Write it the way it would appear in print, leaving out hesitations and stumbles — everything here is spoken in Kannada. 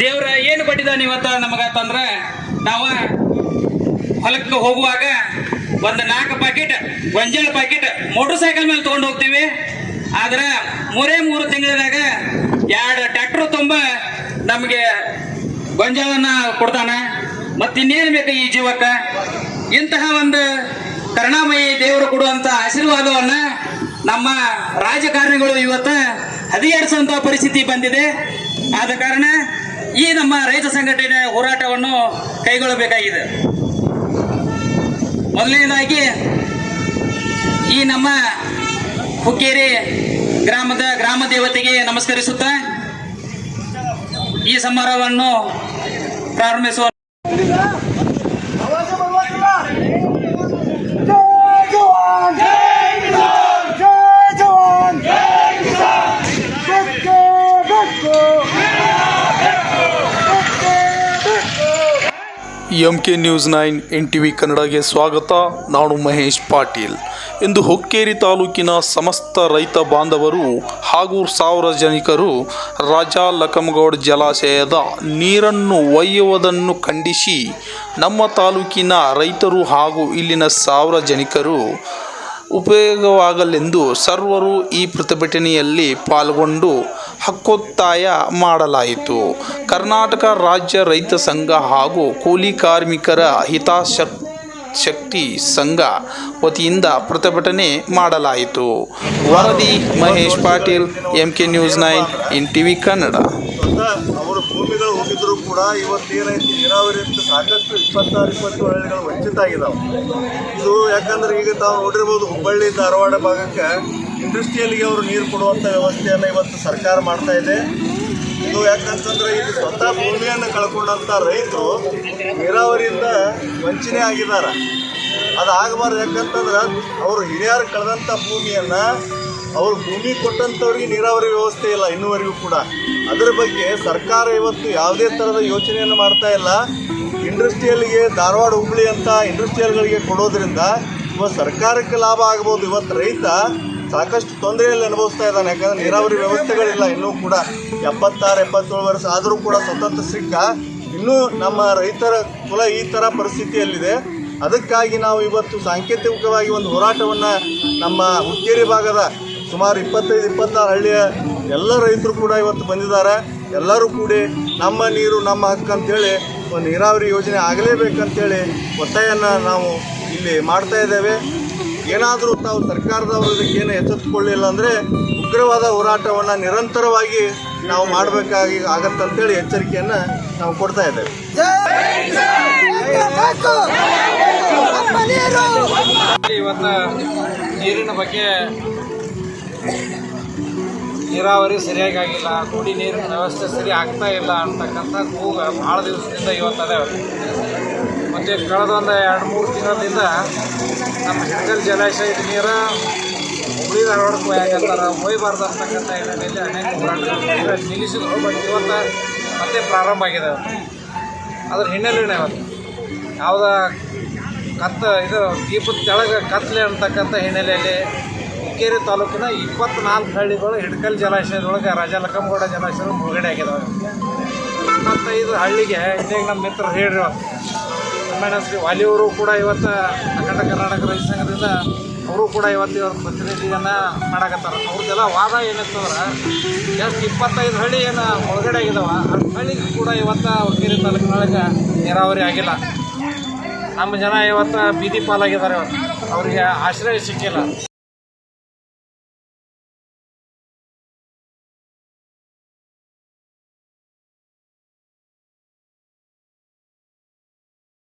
ದೇವ್ರ ಏನು ಕೊಟ್ಟಿದ್ದಾನೆ ಇವತ್ತ ನಮಗಂತಂದ್ರ ನಾವು ಹೊಲಕ್ಕೆ ಹೋಗುವಾಗ ಒಂದು 4 ಪ್ಯಾಕೆಟ್ ಗೊಂಜಾಳ ಪ್ಯಾಕೆಟ್ ಮೋಟರ್ ಸೈಕಲ್ ಮೇಲೆ ತೊಗೊಂಡು ಹೋಗ್ತೀವಿ. ಆದ್ರೆ 3 ತಿಂಗಳದಾಗ 2 ಟ್ರ್ಯಾಕ್ಟರ್ ತುಂಬ ನಮಗೆ ಗೊಂಜಾಳನ್ನ ಕೊಡ್ತಾನ. ಮತ್ತೆ ಇನ್ನೇನು ಬೇಕು ಈ ಜೀವಕ್ಕೆ? ಇಂತಹ ಒಂದು ಕರುಣಾಮಯಿ ದೇವರು ಕೊಡುವಂತ ಆಶೀರ್ವಾದವನ್ನ ನಮ್ಮ ರಾಜಕಾರಣಿಗಳು ಇವತ್ತು ಹದಿಗೆಡಿಸುವಂತ ಪರಿಸ್ಥಿತಿ ಬಂದಿದೆ. ಆದ ಕಾರಣ ಈ ನಮ್ಮ ರೈತ ಸಂಘಟನೆ ಹೋರಾಟವನ್ನು ಕೈಗೊಳ್ಳಬೇಕಾಗಿದೆ. ಮೊದಲನೇದಾಗಿ ಈ ನಮ್ಮ ಹುಕ್ಕೇರಿ ಗ್ರಾಮದ ಗ್ರಾಮ ದೇವತೆಗೆ ನಮಸ್ಕರಿಸುತ್ತಾ ಈ ಸಮಾರೋಹವನ್ನು ಪ್ರಾರಂಭಿಸುವ. MK ನ್ಯೂಸ್ 9 NTV ಕನ್ನಡಗೆ ಸ್ವಾಗತ. ನಾನು ಮಹೇಶ್ ಪಾಟೀಲ್. ಇಂದು ಹುಕ್ಕೇರಿ ತಾಲೂಕಿನ ಸಮಸ್ತ ರೈತ ಬಾಂಧವರು ಹಾಗೂ ಸಾರ್ವಜನಿಕರು ರಾಜಾ ಲಕಮಗೌಡ ಜಲಾಶಯದ ನೀರನ್ನು ಒಯ್ಯುವುದನ್ನು ಖಂಡಿಸಿ ನಮ್ಮ ತಾಲೂಕಿನ ರೈತರು ಹಾಗೂ ಇಲ್ಲಿನ ಸಾರ್ವಜನಿಕರು ಉಪಯೋಗವಾಗಲೆಂದು ಸರ್ವರು ಈ ಪ್ರತಿಭಟನೆಯಲ್ಲಿ ಪಾಲ್ಗೊಂಡು ಹಕ್ಕೊತ್ತಾಯ ಮಾಡಲಾಯಿತು. ಕರ್ನಾಟಕ ರಾಜ್ಯ ರೈತ ಸಂಘ ಹಾಗೂ ಕೂಲಿ ಕಾರ್ಮಿಕರ ಹಿತಾಸಕ್ತಿ ಸಂಘ ವತಿಯಿಂದ ಪ್ರತಿಭಟನೆ ಮಾಡಲಾಯಿತು. ವರದಿ Mahesh Patil, MK news 9 NTV Kannada. ಅವರ ಭೂಮಿಗಳು ಹೋಗಿದ್ರು ಕೂಡ ಇವತ್ತೇನೈತಿ ನೀರಾವರಿಯಿಂದ ಸಾಕಷ್ಟು 26-27 ಹಳ್ಳಿಗಳು ವಂಚಿತ ಆಗಿದಾವೆ. ಇದು ಯಾಕಂದ್ರೆ ಈಗ ತಾವು ನೋಡಿರ್ಬೋದು, ಹುಬ್ಬಳ್ಳಿ ಧಾರವಾಡ ಭಾಗಕ್ಕೆ ಇಂಡಸ್ಟ್ರಿಯಲ್ಗೆ ಅವರು ನೀರು ಕೊಡುವಂಥ ವ್ಯವಸ್ಥೆಯನ್ನು ಇವತ್ತು ಸರ್ಕಾರ ಮಾಡ್ತಾ ಇದೆ. ಇದು ಯಾಕಂತಂದ್ರೆ ಇಲ್ಲಿ ಸ್ವತಃ ಭೂಮಿಯನ್ನು ಕಳ್ಕೊಂಡಂಥ ರೈತರು ನೀರಾವರಿಯಿಂದ ವಂಚನೆ ಆಗಿದ್ದಾರೆ. ಅದಾಗಬಾರ್ದು. ಯಾಕಂತಂದ್ರೆ ಅವರು ಹಿರಿಯರು ಕಳೆದಂಥ ಭೂಮಿಯನ್ನು ಅವ್ರು ಭೂಮಿ ಕೊಟ್ಟಂಥವ್ರಿಗೆ ನೀರಾವರಿ ವ್ಯವಸ್ಥೆ ಇಲ್ಲ ಇನ್ನೂವರೆಗೂ ಕೂಡ. ಅದರ ಬಗ್ಗೆ ಸರ್ಕಾರ ಇವತ್ತು ಯಾವುದೇ ಥರದ ಯೋಚನೆಯನ್ನು ಮಾಡ್ತಾ ಇಲ್ಲ. ಇಂಡಸ್ಟ್ರಿಯಲ್ಗೆ ಧಾರವಾಡ ಹುಬ್ಬಳ್ಳಿ ಅಂತ ಇಂಡಸ್ಟ್ರಿಯಲ್ಗಳಿಗೆ ಕೊಡೋದ್ರಿಂದ ಇವತ್ತು ಸರ್ಕಾರಕ್ಕೆ ಲಾಭ ಆಗ್ಬೋದು. ಇವತ್ತು ರೈತ ಸಾಕಷ್ಟು ತೊಂದರೆಯಲ್ಲಿ ಅನುಭವಿಸ್ತಾ ಇದ್ದಾನೆ. ಯಾಕಂದರೆ ನೀರಾವರಿ ವ್ಯವಸ್ಥೆಗಳಿಲ್ಲ ಇನ್ನೂ ಕೂಡ. 76-77 ವರ್ಷ ಆದರೂ ಕೂಡ ಸ್ವತಂತ್ರ ಸಿಕ್ಕ ಇನ್ನೂ ನಮ್ಮ ರೈತರ ಕುಲ ಈ ಥರ ಪರಿಸ್ಥಿತಿಯಲ್ಲಿದೆ. ಅದಕ್ಕಾಗಿ ನಾವು ಇವತ್ತು ಸಾಂಕೇತಿಕವಾಗಿ ಒಂದು ಹೋರಾಟವನ್ನು ನಮ್ಮ ಹುಕ್ಕೇರಿ ಭಾಗದ ಸುಮಾರು 25-26 ಹಳ್ಳಿಯ ಎಲ್ಲ ರೈತರು ಕೂಡ ಇವತ್ತು ಬಂದಿದ್ದಾರೆ. ಎಲ್ಲರೂ ಕೂಡಿ ನಮ್ಮ ನೀರು ನಮ್ಮ ಹಕ್ಕು ಅಂತೇಳಿ ಒಂದು ನೀರಾವರಿ ಯೋಜನೆ ಆಗಲೇಬೇಕಂತೇಳಿ ಒತ್ತಾಯವನ್ನು ನಾವು ಇಲ್ಲಿ ಮಾಡ್ತಾ ಇದ್ದೇವೆ. ಏನಾದರೂ ತಾವು ಸರ್ಕಾರದವರು ಇದಕ್ಕೇನು ಎಚ್ಚೆತ್ತುಕೊಳ್ಳಿಲ್ಲ ಅಂದರೆ ಉಗ್ರವಾದ ಹೋರಾಟವನ್ನು ನಿರಂತರವಾಗಿ ನಾವು ಮಾಡಬೇಕಾಗಿ ಆಗತ್ತಂತೇಳಿ ಎಚ್ಚರಿಕೆಯನ್ನು ನಾವು ಕೊಡ್ತಾ ಇದ್ದೇವೆ. ಇವತ್ತು ನೀರಿನ ಬಗ್ಗೆ ನೀರಾವರಿ ಸರಿಯಾಗಿ ಆಗಿಲ್ಲ, ಕುಡಿ ನೀರಿನ ವ್ಯವಸ್ಥೆ ಸರಿ ಆಗ್ತಾ ಇಲ್ಲ ಅಂತಕ್ಕಂಥ ಕೂಗ ಭಾಳ ದಿವಸದಿಂದ ಇವತ್ತದೇ. ಮತ್ತು ಕಳೆದ ಒಂದು 2-3 ತಿಂಗಳಿಂದ ನಮ್ಮ ಹಿಡಕಲ್ ಜಲಾಶಯದ ನೀರು ಹುಬ್ಬಳ್ಳಿ ಧಾರವಾಡಕ್ಕೆ ಹೋಯಾಕಂತಾರೆ, ಹೋಯ್ಬಾರ್ದು ಅಂತಕ್ಕಂಥ ಹಿನ್ನೆಲೆಯಲ್ಲಿ ಅನೇಕ ಹೋರಾಟಗಳು ನಿಲ್ಲಿಸಿದ್ರು. ಬಟ್ ಇವತ್ತು ಮತ್ತೆ ಪ್ರಾರಂಭ ಆಗಿದೆ. ಅದ್ರ ಹಿನ್ನೆಲೆನೇ ಇವತ್ತು ಯಾವುದ ಇದು ದೀಪದ ಕೆಳಗೆ ಕತ್ತಲೆ ಅಂತಕ್ಕಂಥ ಹಿನ್ನೆಲೆಯಲ್ಲಿ ಹುಕ್ಕೇರಿ ತಾಲೂಕಿನ 24 ಹಳ್ಳಿಗಳು ಹಿಡಕಲ್ ಜಲಾಶಯದೊಳಗೆ ರಾಜಾ ಲಕಮಗೌಡ ಜಲಾಶಯದ ಮುಳುಗಡೆ ಆಗಿದ್ದಾವೆ. 25 ಹಳ್ಳಿಗೆ ಈಗ ನಮ್ಮ ಮಿತ್ರರು ಹೇಳ್ರಿ ಶ್ರೀ ವಾಲಿಯವರು ಕೂಡ ಇವತ್ತು ಅಖಂಡ ಕರ್ನಾಟಕ ರೈತ ಸಂಘದಿಂದ ಅವರು ಕೂಡ ಇವತ್ತು ಇವ್ರ ಪ್ರತಿನಿಧಿಯನ್ನು ಮಾಡಕತ್ತಾರೆ. ಅವ್ರದ್ದೆಲ್ಲ ವಾದ ಏನಿರ್ತಂದ್ರೆ ಎಷ್ಟು 25 ಹಳ್ಳಿ ಏನು ಮುಳುಗಡೆ ಆಗಿದ್ದಾವೆ, ಆ ಹಳ್ಳಿಗೆ ಕೂಡ ಇವತ್ತು ಹುಕ್ಕೇರಿ ತಾಲೂಕಿನೊಳಗೆ ನೀರಾವರಿ ಆಗಿಲ್ಲ. ನಮ್ಮ ಜನ ಇವತ್ತು ಬೀದಿ ಪಾಲಾಗಿದ್ದಾರೆ. ಇವತ್ತು ಅವರಿಗೆ ಆಶ್ರಯ ಸಿಕ್ಕಿಲ್ಲ.